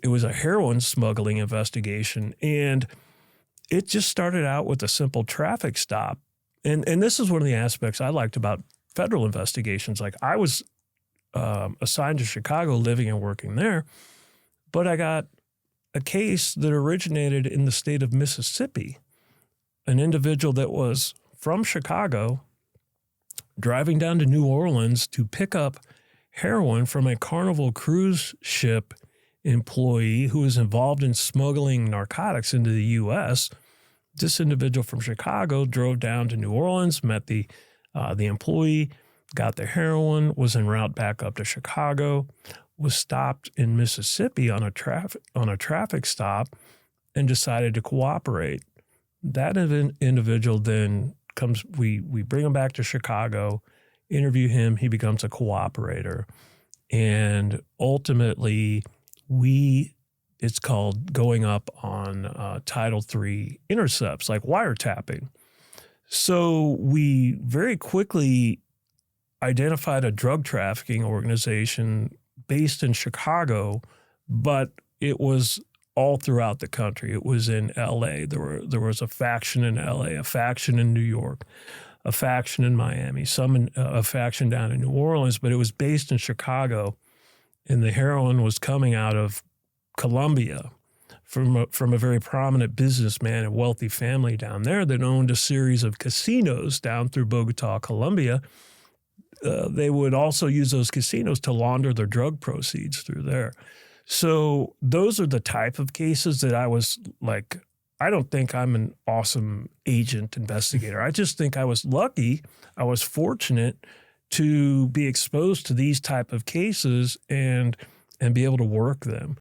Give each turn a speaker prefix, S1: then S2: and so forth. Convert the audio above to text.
S1: It was a heroin smuggling investigation, and it just started out with a simple traffic stop. And this is one of the aspects I liked about federal investigations. Like I was assigned to Chicago, living and working there, but I got a case that originated in the state of Mississippi. An individual that was from Chicago driving down to New Orleans to pick up heroin from a Carnival cruise ship employee who was involved in smuggling narcotics into the U.S. This individual from Chicago drove down to New Orleans, met the employee, got the heroin, was en route back up to Chicago, was stopped in Mississippi on a traffic stop, and decided to cooperate. That individual then comes. We bring him back to Chicago, interview him. He becomes a cooperator, and ultimately it's called going up on Title III intercepts, like wiretapping. So we very quickly identified a drug trafficking organization based in Chicago, but it was all throughout the country. It was in L.A. There was a faction in L.A., a faction in New York, a faction in Miami, a faction down in New Orleans, but it was based in Chicago, and the heroin was coming out of Colombia from a very prominent businessman and wealthy family down there that owned a series of casinos down through Bogota, Colombia. They would also use those casinos to launder their drug proceeds through there. So those are the type of cases that I was like, I don't think I'm an awesome agent investigator. I just think I was lucky. I was fortunate to be exposed to these type of cases and be able to work them.